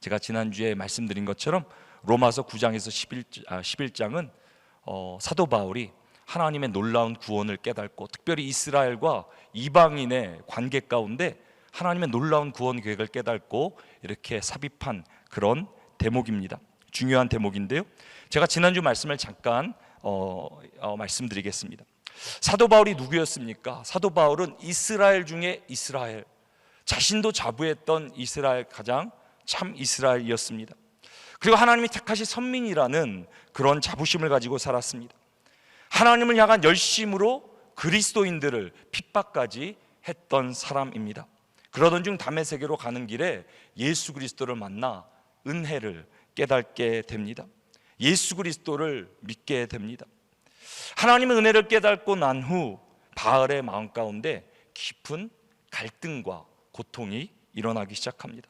제가 지난주에 말씀드린 것처럼 로마서 9장에서 11장은 사도 바울이 하나님의 놀라운 구원을 깨닫고 특별히 이스라엘과 이방인의 관계 가운데 하나님의 놀라운 구원 계획을 깨닫고 이렇게 삽입한 그런 대목입니다. 중요한 대목인데요, 제가 지난주 말씀을 잠깐 말씀드리겠습니다. 사도 바울이 누구였습니까? 사도 바울은 이스라엘 중에 이스라엘, 자신도 자부했던 이스라엘, 가장 참 이스라엘이었습니다. 그리고 하나님이 택하신 선민이라는 그런 자부심을 가지고 살았습니다. 하나님을 향한 열심으로 그리스도인들을 핍박까지 했던 사람입니다. 그러던 중 다메섹으로 가는 길에 예수 그리스도를 만나 은혜를 깨닫게 됩니다. 예수 그리스도를 믿게 됩니다. 하나님의 은혜를 깨닫고 난 후 바울의 마음 가운데 깊은 갈등과 고통이 일어나기 시작합니다.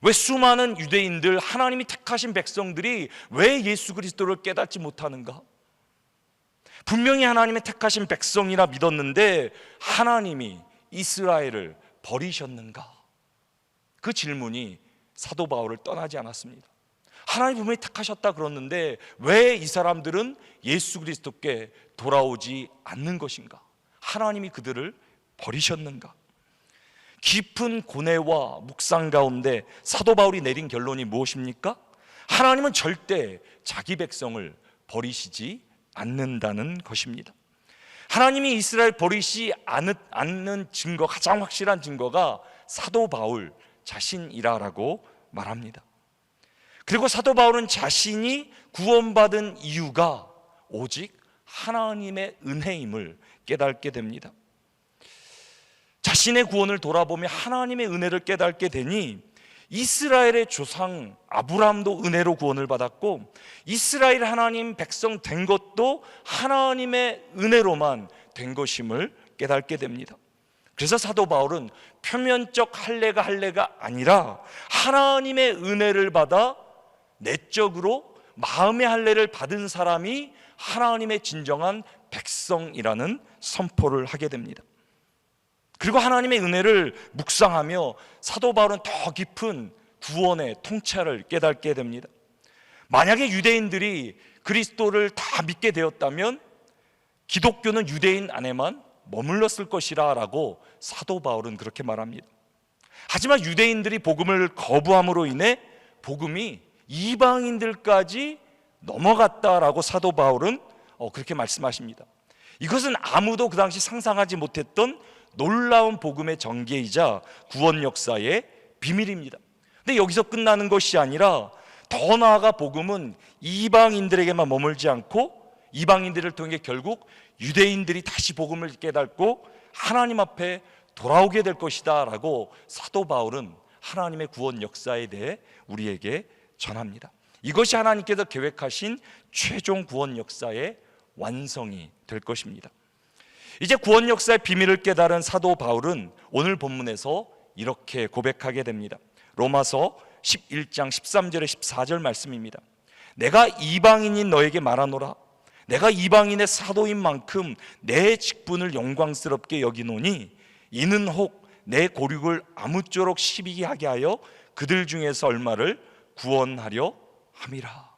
왜 수많은 유대인들, 하나님이 택하신 백성들이 왜 예수 그리스도를 깨닫지 못하는가? 분명히 하나님의 택하신 백성이라 믿었는데 하나님이 이스라엘을 버리셨는가? 그 질문이 사도 바울을 떠나지 않았습니다. 하나님 분명히 택하셨다 그러는데 왜 이 사람들은 예수 그리스도께 돌아오지 않는 것인가? 하나님이 그들을 버리셨는가? 깊은 고뇌와 묵상 가운데 사도 바울이 내린 결론이 무엇입니까? 하나님은 절대 자기 백성을 버리시지 않는다는 것입니다. 하나님이 이스라엘 버리시 않는 증거, 가장 확실한 증거가 사도 바울 자신이라고 말합니다. 그리고 사도 바울은 자신이 구원받은 이유가 오직 하나님의 은혜임을 깨닫게 됩니다. 자신의 구원을 돌아보며 하나님의 은혜를 깨닫게 되니 이스라엘의 조상 아브라함도 은혜로 구원을 받았고 이스라엘 하나님 백성 된 것도 하나님의 은혜로만 된 것임을 깨닫게 됩니다. 그래서 사도 바울은 표면적 할례가 아니라 하나님의 은혜를 받아 내적으로 마음의 할례를 받은 사람이 하나님의 진정한 백성이라는 선포를 하게 됩니다. 그리고 하나님의 은혜를 묵상하며 사도 바울은 더 깊은 구원의 통찰을 깨닫게 됩니다. 만약에 유대인들이 그리스도를 다 믿게 되었다면 기독교는 유대인 안에만 머물렀을 것이라 라고 사도 바울은 그렇게 말합니다. 하지만 유대인들이 복음을 거부함으로 인해 복음이 이방인들까지 넘어갔다라고 사도 바울은 그렇게 말씀하십니다. 이것은 아무도 그 당시 상상하지 못했던 놀라운 복음의 전개이자 구원 역사의 비밀입니다. 근데 여기서 끝나는 것이 아니라 더 나아가 복음은 이방인들에게만 머물지 않고 이방인들을 통해 결국 유대인들이 다시 복음을 깨닫고 하나님 앞에 돌아오게 될 것이다 라고 사도 바울은 하나님의 구원 역사에 대해 우리에게 전합니다. 이것이 하나님께서 계획하신 최종 구원 역사의 완성이 될 것입니다. 이제 구원 역사의 비밀을 깨달은 사도 바울은 오늘 본문에서 이렇게 고백하게 됩니다. 로마서 11장 13절에 14절 말씀입니다. 내가 이방인인 너에게 말하노라. 내가 이방인의 사도인 만큼 내 직분을 영광스럽게 여기노니 이는 혹 내 고륙을 아무쪼록 시비게 하게 하여 그들 중에서 얼마를 구원하려 함이라.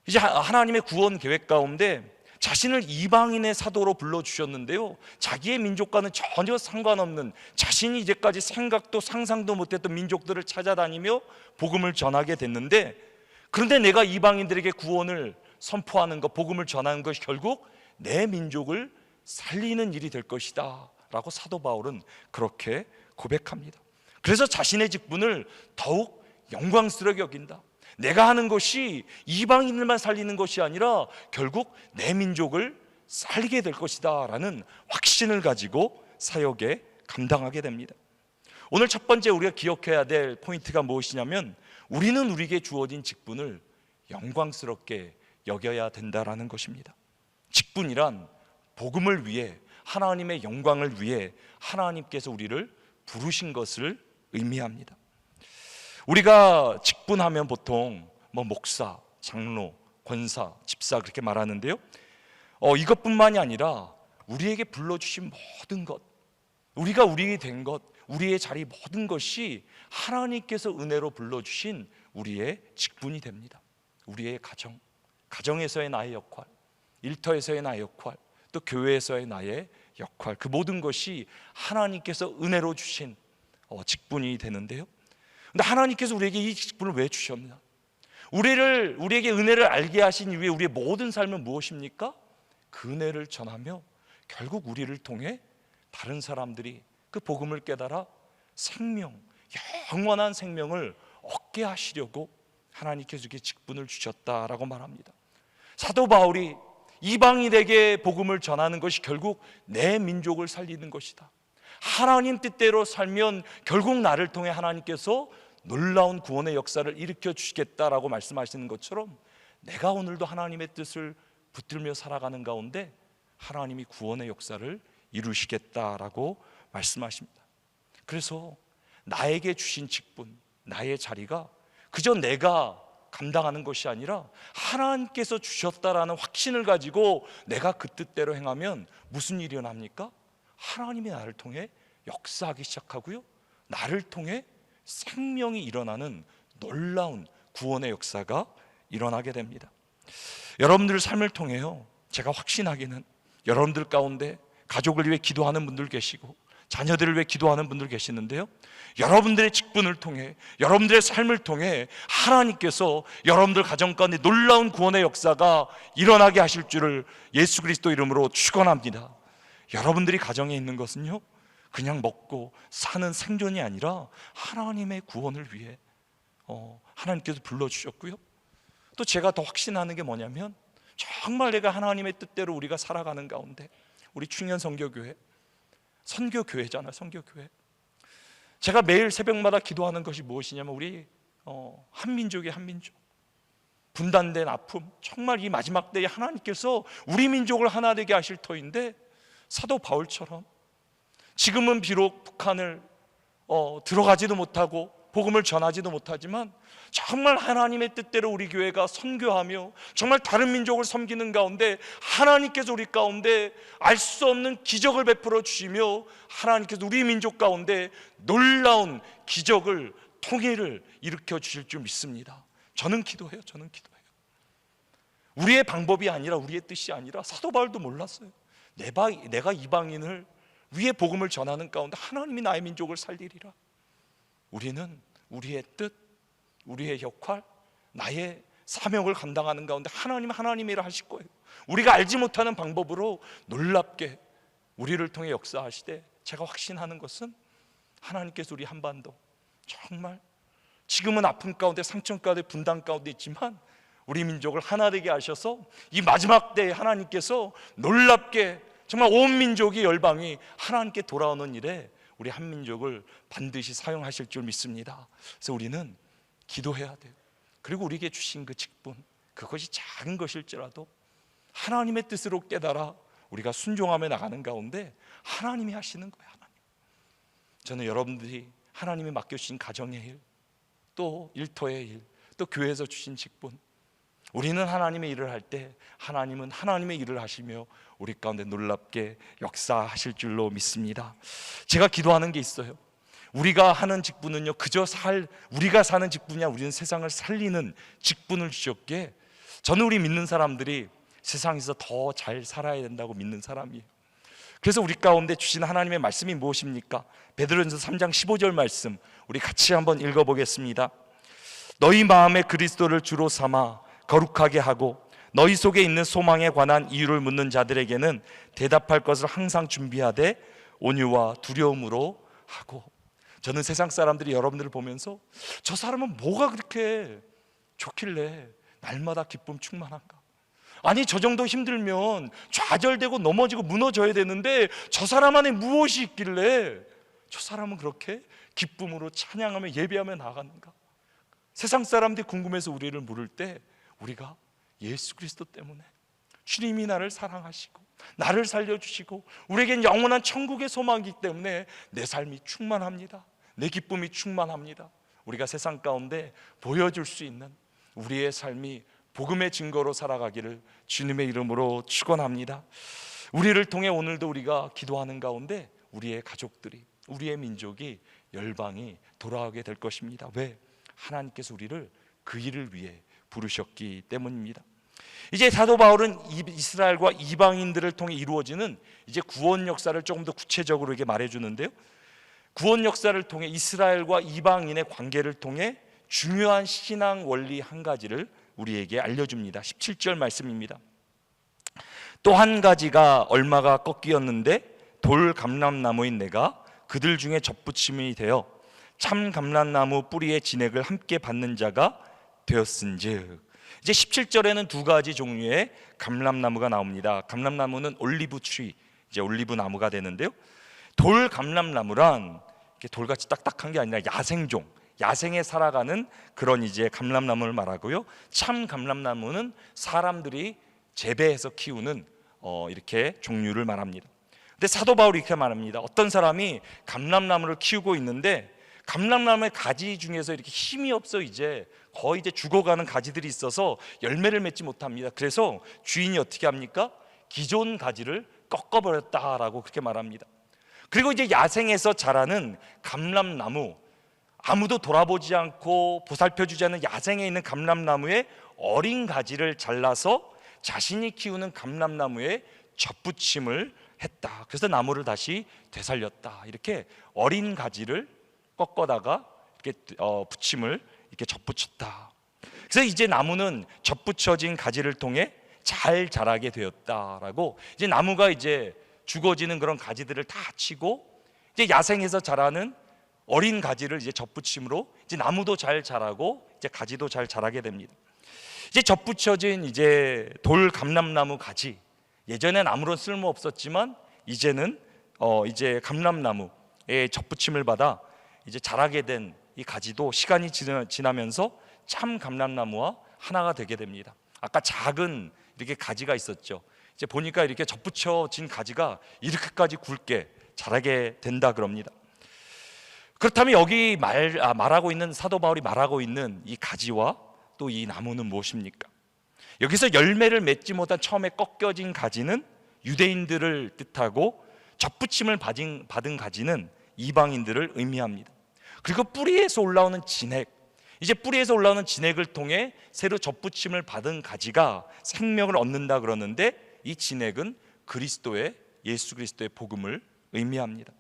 이제 하나님의 구원 계획 가운데 자신을 이방인의 사도로 불러주셨는데요, 자기의 민족과는 전혀 상관없는 자신이 이제까지 생각도 상상도 못했던 민족들을 찾아다니며 복음을 전하게 됐는데, 그런데 내가 이방인들에게 구원을 선포하는 것, 복음을 전하는 것이 결국 내 민족을 살리는 일이 될 것이다 라고 사도 바울은 그렇게 고백합니다. 그래서 자신의 직분을 더욱 영광스럽게 여긴다. 내가 하는 것이 이방인들만 살리는 것이 아니라 결국 내 민족을 살리게 될 것이다 라는 확신을 가지고 사역에 감당하게 됩니다. 오늘 첫 번째 우리가 기억해야 될 포인트가 무엇이냐면, 우리는 우리에게 주어진 직분을 영광스럽게 여겨야 된다라는 것입니다. 직분이란 복음을 위해, 하나님의 영광을 위해 하나님께서 우리를 부르신 것을 의미합니다. 우리가 직분하면 보통 목사, 장로, 권사, 집사 그렇게 말하는데요, 이것뿐만이 아니라 우리에게 불러주신 모든 것, 우리가 우리에게 된 것, 우리의 자리 모든 것이 하나님께서 은혜로 불러주신 우리의 직분이 됩니다. 우리의 가정, 가정에서의 나의 역할, 일터에서의 나의 역할, 또 교회에서의 나의 역할, 그 모든 것이 하나님께서 은혜로 주신 직분이 되는데요. 근데 하나님께서 우리에게 이 직분을 왜 주셨나? 우리에게 은혜를 알게 하신 이후에 우리의 모든 삶은 무엇입니까? 그 은혜를 전하며 결국 우리를 통해 다른 사람들이 그 복음을 깨달아 생명, 영원한 생명을 얻게 하시려고 하나님께서 이렇게 직분을 주셨다라고 말합니다. 사도 바울이 이방인에게 복음을 전하는 것이 결국 내 민족을 살리는 것이다. 하나님 뜻대로 살면 결국 나를 통해 하나님께서 놀라운 구원의 역사를 일으켜 주시겠다라고 말씀하시는 것처럼 내가 오늘도 하나님의 뜻을 붙들며 살아가는 가운데 하나님이 구원의 역사를 이루시겠다라고 말씀하십니다. 그래서 나에게 주신 직분, 나의 자리가 그저 내가 감당하는 것이 아니라 하나님께서 주셨다라는 확신을 가지고 내가 그 뜻대로 행하면 무슨 일이 일어납니까? 하나님이 나를 통해 역사하기 시작하고요, 나를 통해 생명이 일어나는 놀라운 구원의 역사가 일어나게 됩니다. 여러분들 삶을 통해요, 제가 확신하기는 여러분들 가운데 가족을 위해 기도하는 분들 계시고 자녀들을 위해 기도하는 분들 계시는데요, 여러분들의 직분을 통해, 여러분들의 삶을 통해 하나님께서 여러분들 가정 가운데 놀라운 구원의 역사가 일어나게 하실 줄을 예수 그리스도 이름으로 축원합니다. 여러분들이 가정에 있는 것은요, 그냥 먹고 사는 생존이 아니라 하나님의 구원을 위해 하나님께서 불러주셨고요, 또 제가 더 확신하는 게 뭐냐면 정말 내가 하나님의 뜻대로 우리가 살아가는 가운데 우리 충현 선교교회, 선교교회잖아요, 선교교회. 제가 매일 새벽마다 기도하는 것이 무엇이냐면 우리 한민족의 한민족, 분단된 아픔, 정말 이 마지막 때에 하나님께서 우리 민족을 하나 되게 하실 터인데 사도 바울처럼 지금은 비록 북한을 들어가지도 못하고 복음을 전하지도 못하지만 정말 하나님의 뜻대로 우리 교회가 선교하며 정말 다른 민족을 섬기는 가운데 하나님께서 우리 가운데 알 수 없는 기적을 베풀어 주시며 하나님께서 우리 민족 가운데 놀라운 기적을, 통일을 일으켜 주실 줄 믿습니다. 저는 기도해요. 우리의 방법이 아니라, 우리의 뜻이 아니라 사도 바울도 몰랐어요. 내가 이방인을 위에 복음을 전하는 가운데 하나님이 나의 민족을 살리리라. 우리는 우리의 뜻, 우리의 역할, 나의 사명을 감당하는 가운데 하나님의 일을 하실 거예요. 우리가 알지 못하는 방법으로 놀랍게 우리를 통해 역사하시되, 제가 확신하는 것은 하나님께서 우리 한반도 정말 지금은 아픔 가운데, 상처 가운데, 분단 가운데 있지만 우리 민족을 하나 되게 하셔서 이 마지막 때에 하나님께서 놀랍게 정말 온 민족이, 열방이 하나님께 돌아오는 일에 우리 한민족을 반드시 사용하실 줄 믿습니다. 그래서 우리는 기도해야 돼요. 그리고 우리에게 주신 그 직분, 그것이 작은 것일지라도 하나님의 뜻으로 깨달아 우리가 순종하며 나가는 가운데 하나님이 하시는 거예요. 하나님. 저는 여러분들이 하나님이 맡겨주신 가정의 일, 또 일터의 일, 또 교회에서 주신 직분, 우리는 하나님의 일을 할 때 하나님은 하나님의 일을 하시며 우리 가운데 놀랍게 역사하실 줄로 믿습니다. 제가 기도하는 게 있어요. 우리가 하는 직분은요, 우리가 사는 직분이야. 우리는 세상을 살리는 직분을 주셨기에 저는 우리 믿는 사람들이 세상에서 더 잘 살아야 된다고 믿는 사람이에요. 그래서 우리 가운데 주신 하나님의 말씀이 무엇입니까? 베드로전서 3장 15절 말씀 우리 같이 한번 읽어보겠습니다. 너희 마음에 그리스도를 주로 삼아 거룩하게 하고 너희 속에 있는 소망에 관한 이유를 묻는 자들에게는 대답할 것을 항상 준비하되 온유와 두려움으로 하고. 저는 세상 사람들이 여러분들을 보면서 저 사람은 뭐가 그렇게 좋길래 날마다 기쁨 충만한가? 아니, 저 정도 힘들면 좌절되고 넘어지고 무너져야 되는데 저 사람 안에 무엇이 있길래 저 사람은 그렇게 기쁨으로 찬양하며 예배하며 나아가는가? 세상 사람들이 궁금해서 우리를 물을 때 우리가 예수 그리스도 때문에, 주님이 나를 사랑하시고 나를 살려주시고 우리에겐 영원한 천국의 소망이기 때문에 내 삶이 충만합니다. 내 기쁨이 충만합니다. 우리가 세상 가운데 보여줄 수 있는 우리의 삶이 복음의 증거로 살아가기를 주님의 이름으로 축원합니다. 우리를 통해 오늘도 우리가 기도하는 가운데 우리의 가족들이, 우리의 민족이 열방이 돌아오게 될 것입니다. 왜? 하나님께서 우리를 그 일을 위해 부르셨기 때문입니다. 이제 사도 바울은 이스라엘과 이방인들을 통해 이루어지는 이제 구원 역사를 조금 더 구체적으로 이렇게 말해주는데요, 구원 역사를 통해 이스라엘과 이방인의 관계를 통해 중요한 신앙 원리 한 가지를 우리에게 알려줍니다. 17절 말씀입니다. 또 한 가지가 얼마가 꺾이었는데 돌 감람나무인 내가 그들 중에 접붙임이 되어 참 감람나무 뿌리의 진액을 함께 받는 자가 되었은즉. 이제 17절에는 두 가지 종류의 감람나무가 나옵니다. 감람나무는 올리브 트리, 이제 올리브 나무가 되는데요, 돌 감람나무란 이렇게 돌같이 딱딱한 게 아니라 야생종, 야생에 살아가는 그런 이제 감람나무를 말하고요, 참 감람나무는 사람들이 재배해서 키우는 이렇게 종류를 말합니다. 근데 사도 바울이 이렇게 말합니다. 어떤 사람이 감람나무를 키우고 있는데 감람나무의 가지 중에서 이렇게 힘이 없어 이제 거의 이제 죽어가는 가지들이 있어서 열매를 맺지 못합니다. 그래서 주인이 어떻게 합니까? 기존 가지를 꺾어버렸다라고 그렇게 말합니다. 그리고 이제 야생에서 자라는 감람나무, 아무도 돌아보지 않고 보살펴주지 않는 야생에 있는 감람나무의 어린 가지를 잘라서 자신이 키우는 감람나무에 접붙임을 했다. 그래서 나무를 다시 되살렸다. 이렇게 어린 가지를 꺾어다가 이렇게 붙임을 이렇게 접붙였다. 그래서 이제 나무는 접붙여진 가지를 통해 잘 자라게 되었다라고, 이제 나무가 이제 죽어지는 그런 가지들을 다 치고 이제 야생에서 자라는 어린 가지를 이제 접붙임으로 이제 나무도 잘 자라고 이제 가지도 잘 자라게 됩니다. 이제 접붙여진 이제 돌 감람나무 가지, 예전엔 아무런 쓸모 없었지만 이제는 이제 감람나무의 접붙임을 받아 이제 자라게 된 이 가지도 시간이 지나면서 참 감람나무와 하나가 되게 됩니다. 아까 작은 이렇게 가지가 있었죠. 이제 보니까 이렇게 접붙여진 가지가 이렇게까지 굵게 자라게 된다 그럽니다. 그렇다면 여기 말하고 있는 사도 바울이 말하고 있는 이 가지와 또 이 나무는 무엇입니까? 여기서 열매를 맺지 못한 처음에 꺾여진 가지는 유대인들을 뜻하고 접붙임을 받은 가지는 이방인들을 의미합니다. 그리고 뿌리에서 올라오는 진액, 이제 뿌리에서 올라오는 진액을 통해 새로 접붙임을 받은 가지가 생명을 얻는다 그러는데, 이 진액은 예수 그리스도의 복음을 의미합니다.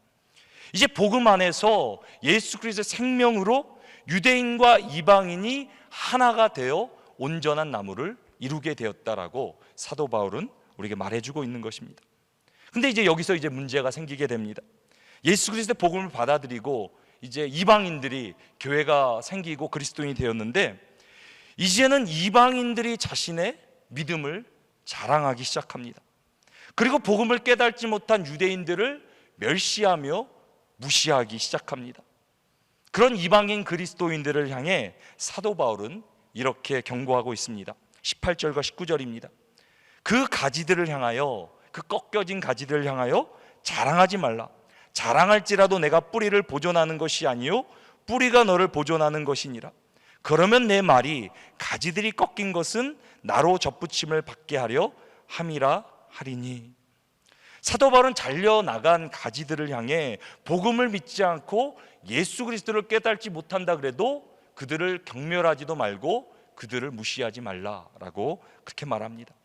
이제 복음 안에서 예수 그리스도의 생명으로 유대인과 이방인이 하나가 되어 온전한 나무를 이루게 되었다라고 사도 바울은 우리에게 말해주고 있는 것입니다. 근데 이제 여기서 이제 문제가 생기게 됩니다. 예수 그리스도의 복음을 받아들이고 이제 이방인들이 교회가 생기고 그리스도인이 되었는데, 이제는 이방인들이 자신의 믿음을 자랑하기 시작합니다. 그리고 복음을 깨닫지 못한 유대인들을 멸시하며 무시하기 시작합니다. 그런 이방인 그리스도인들을 향해 사도 바울은 이렇게 경고하고 있습니다. 18절과 19절입니다. 그 가지들을 향하여, 그 꺾여진 가지들을 향하여 자랑하지 말라. 자랑할지라도 내가 뿌리를 보존하는 것이 아니요 뿌리가 너를 보존하는 것이니라. 그러면 내 말이 가지들이 꺾인 것은 나로 접붙임을 받게 하려 함이라 하리니. 사도 바울은 잘려나간 가지들을 향해 복음을 믿지 않고 예수 그리스도를 깨닫지 못한다 그래도 그들을 경멸하지도 말고 그들을 무시하지 말라라고 그렇게 말합니다.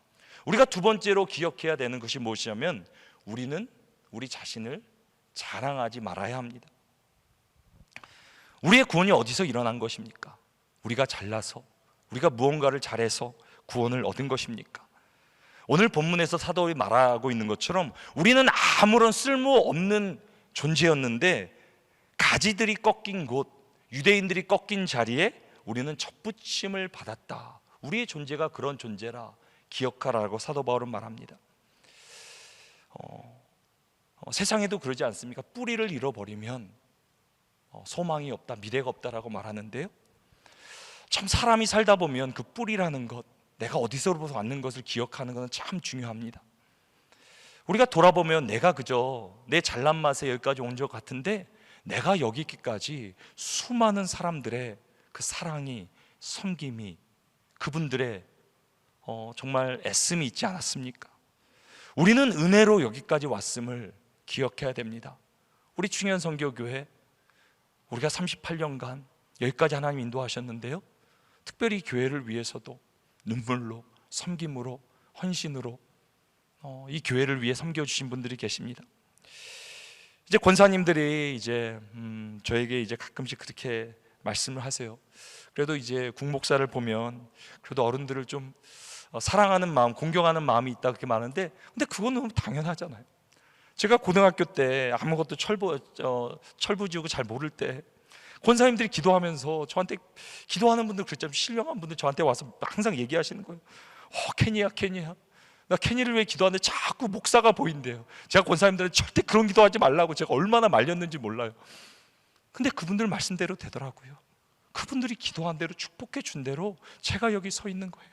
우리가 두 번째로 기억해야 되는 것이 무엇이냐면, 우리는 우리 자신을 자랑하지 말아야 합니다. 우리의 구원이 어디서 일어난 것입니까? 우리가 잘나서, 우리가 무언가를 잘해서 구원을 얻은 것입니까? 오늘 본문에서 사도가 말하고 있는 것처럼 우리는 아무런 쓸모없는 존재였는데 가지들이 꺾인 곳, 유대인들이 꺾인 자리에 우리는 접붙임을 받았다. 우리의 존재가 그런 존재라 기억하라고 사도 바울은 말합니다. 세상에도 그러지 않습니까? 뿌리를 잃어버리면 소망이 없다, 미래가 없다라고 말하는데요, 참 사람이 살다 보면 그 뿌리라는 것, 내가 어디서부터 왔는 것을 기억하는 것은 참 중요합니다. 우리가 돌아보면 내가 그저 내 잘난 맛에 여기까지 온 것 같은데, 내가 여기 있기까지 수많은 사람들의 그 사랑이, 섬김이, 그분들의 정말 애씀이 있지 않았습니까? 우리는 은혜로 여기까지 왔음을 기억해야 됩니다. 우리 충현 선교교회 우리가 38년간 여기까지 하나님 인도하셨는데요, 특별히 교회를 위해서도 눈물로, 섬김으로, 헌신으로 이 교회를 위해 섬겨주신 분들이 계십니다. 이제 권사님들이 이제 저에게 이제 가끔씩 그렇게 말씀을 하세요. 그래도 이제 국목사를 보면 그래도 어른들을 좀 사랑하는 마음, 공경하는 마음이 있다 그렇게 말하는데, 근데 그건 너무 당연하잖아요. 제가 고등학교 때 아무것도 철부지고 잘 모를 때 권사님들이 기도하면서 저한테, 기도하는 분들 그랬잖아요. 신령한 분들 저한테 와서 항상 얘기하시는 거예요. 케니야, 나 케니를 위해 기도하는데 자꾸 목사가 보인대요. 제가 권사님들한테 절대 그런 기도하지 말라고 제가 얼마나 말렸는지 몰라요. 근데 그분들 말씀대로 되더라고요. 그분들이 기도한 대로, 축복해 준 대로 제가 여기 서 있는 거예요.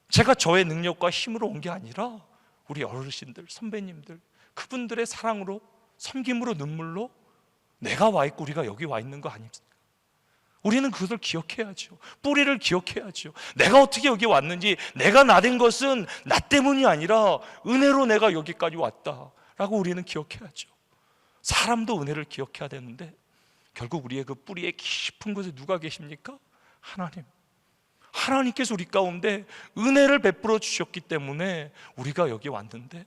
제가 저의 능력과 힘으로 온 게 아니라 우리 어르신들, 선배님들, 그분들의 사랑으로, 섬김으로, 눈물로 내가 와 있고 우리가 여기 와 있는 거 아닙니까? 우리는 그것을 기억해야죠. 뿌리를 기억해야죠. 내가 어떻게 여기 왔는지, 내가 나된 것은 나 때문이 아니라 은혜로 내가 여기까지 왔다라고 우리는 기억해야죠. 사람도 은혜를 기억해야 되는데 결국 우리의 그 뿌리의 깊은 곳에 누가 계십니까? 하나님께서 우리 가운데 은혜를 베풀어 주셨기 때문에 우리가 여기 왔는데,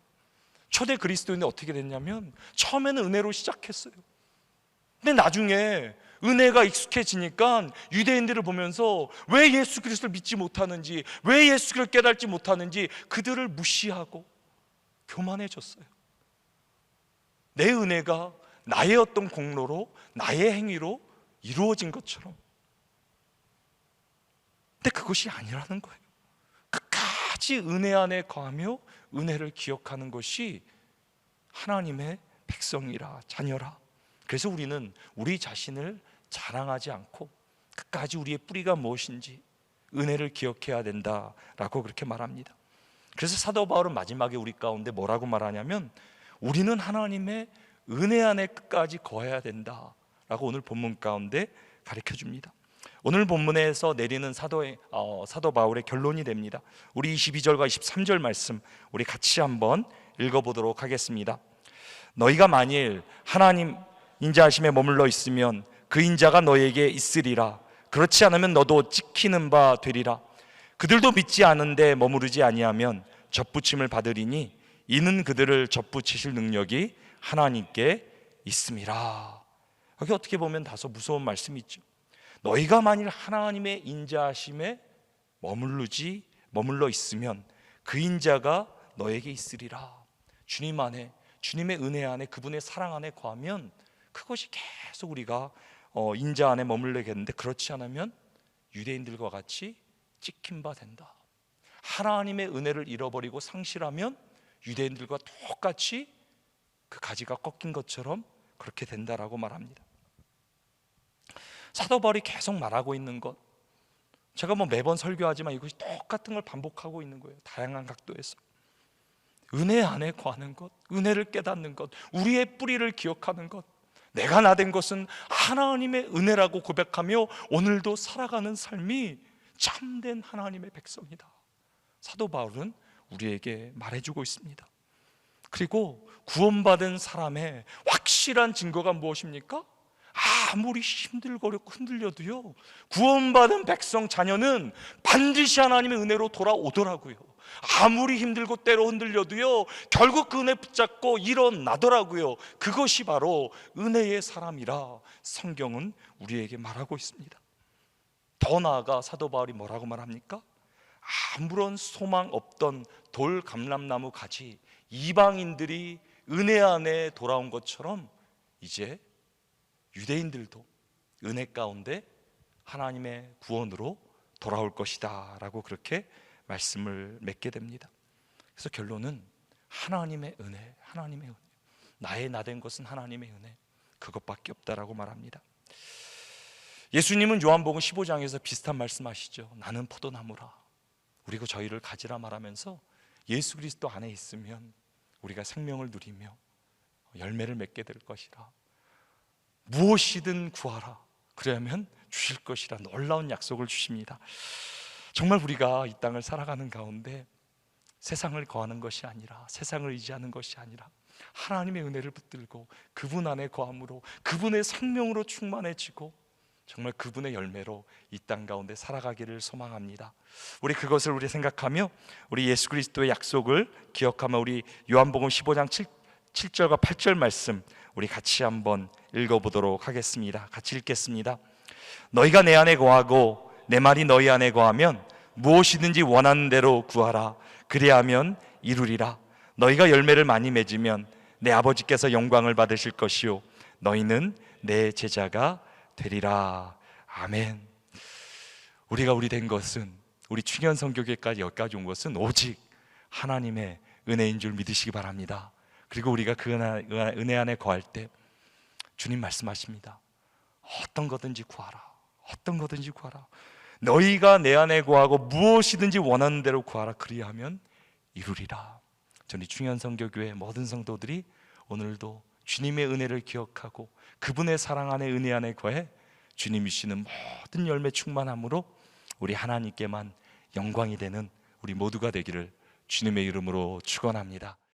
초대 그리스도인이 어떻게 됐냐면 처음에는 은혜로 시작했어요. 근데 나중에 은혜가 익숙해지니까 유대인들을 보면서 왜 예수 그리스도를 믿지 못하는지, 왜 예수 그리스도를 깨닫지 못하는지 그들을 무시하고 교만해졌어요. 내 은혜가 나의 어떤 공로로, 나의 행위로 이루어진 것처럼. 근데 그것이 아니라는 거예요. 끝까지 은혜 안에 거하며 은혜를 기억하는 것이 하나님의 백성이라, 자녀라. 그래서 우리는 우리 자신을 자랑하지 않고 끝까지 우리의 뿌리가 무엇인지 은혜를 기억해야 된다라고 그렇게 말합니다. 그래서 사도 바울은 마지막에 우리 가운데 뭐라고 말하냐면, 우리는 하나님의 은혜 안에 끝까지 거해야 된다라고 오늘 본문 가운데 가르쳐 줍니다. 오늘 본문에서 내리는 사도 바울의 결론이 됩니다. 우리 22절과 23절 말씀 우리 같이 한번 읽어보도록 하겠습니다. 너희가 만일 하나님 인자하심에 머물러 있으면 그 인자가 너에게 있으리라. 그렇지 않으면 너도 찍히는 바 되리라. 그들도 믿지 않은데 머무르지 아니하면 접붙임을 받으리니 이는 그들을 접붙이실 능력이 하나님께 있음이라. 여기 어떻게 보면 다소 무서운 말씀이 있죠. 너희가 만일 하나님의 인자하심에 머물러 있으면 그 인자가 너에게 있으리라. 주님 안에, 주님의 은혜 안에, 그분의 사랑 안에 거하면 그것이 계속 우리가 인자 안에 머물러겠는데, 그렇지 않으면 유대인들과 같이 찍힌 바 된다. 하나님의 은혜를 잃어버리고 상실하면 유대인들과 똑같이 그 가지가 꺾인 것처럼 그렇게 된다라고 말합니다. 사도 바울이 계속 말하고 있는 것, 제가 매번 설교하지만 이것이 똑같은 걸 반복하고 있는 거예요. 다양한 각도에서 은혜 안에 거하는 것, 은혜를 깨닫는 것, 우리의 뿌리를 기억하는 것, 내가 나된 것은 하나님의 은혜라고 고백하며 오늘도 살아가는 삶이 참된 하나님의 백성이다. 사도 바울은 우리에게 말해주고 있습니다. 그리고 구원받은 사람의 확실한 증거가 무엇입니까? 아무리 힘들고 흔들려도요, 구원받은 백성 자녀는 반드시 하나님의 은혜로 돌아오더라고요. 아무리 힘들고 때로 흔들려도요, 결국 그 은혜 붙잡고 일어나더라고요. 그것이 바로 은혜의 사람이라 성경은 우리에게 말하고 있습니다. 더 나아가 사도 바울이 뭐라고 말합니까? 아무런 소망 없던 돌 감람나무 가지 이방인들이 은혜 안에 돌아온 것처럼 이제 유대인들도 은혜 가운데 하나님의 구원으로 돌아올 것이다 라고 그렇게 말씀을 맺게 됩니다. 그래서 결론은 하나님의 은혜, 하나님의 은혜, 나의 나된 것은 하나님의 은혜, 그것밖에 없다라고 말합니다. 예수님은 요한복음 15장에서 비슷한 말씀하시죠. 나는 포도나무라, 그리고 저희를 가지라 말하면서 예수 그리스도 안에 있으면 우리가 생명을 누리며 열매를 맺게 될 것이라, 무엇이든 구하라, 그러면 주실 것이라 놀라운 약속을 주십니다. 정말 우리가 이 땅을 살아가는 가운데 세상을 거하는 것이 아니라, 세상을 의지하는 것이 아니라 하나님의 은혜를 붙들고 그분 안에 거함으로 그분의 생명으로 충만해지고 정말 그분의 열매로 이 땅 가운데 살아가기를 소망합니다. 우리 그것을 우리 생각하며 우리 예수 그리스도의 약속을 기억하며 우리 요한복음 15장 7절과 8절 말씀 우리 같이 한번 읽어보도록 하겠습니다. 같이 읽겠습니다. 너희가 내 안에 거하고 내 말이 너희 안에 거하면 무엇이든지 원하는 대로 구하라. 그리하면 이루리라. 너희가 열매를 많이 맺으면 내 아버지께서 영광을 받으실 것이요 너희는 내 제자가 되리라. 아멘. 우리 된 것은, 우리 충현 선교회까지 여기까지 온 것은 오직 하나님의 은혜인 줄 믿으시기 바랍니다. 그리고 우리가 그 은혜 안에 거할 때 주님 말씀하십니다. 어떤 거든지 구하라. 어떤 거든지 구하라. 너희가 내 안에 거하고 무엇이든지 원하는 대로 구하라. 그리하면 이루리라. 저는 충현 선교교회 모든 성도들이 오늘도 주님의 은혜를 기억하고 그분의 사랑 안에 은혜 안에 거해 주님이 주시는 모든 열매 충만함으로 우리 하나님께만 영광이 되는 우리 모두가 되기를 주님의 이름으로 축원합니다.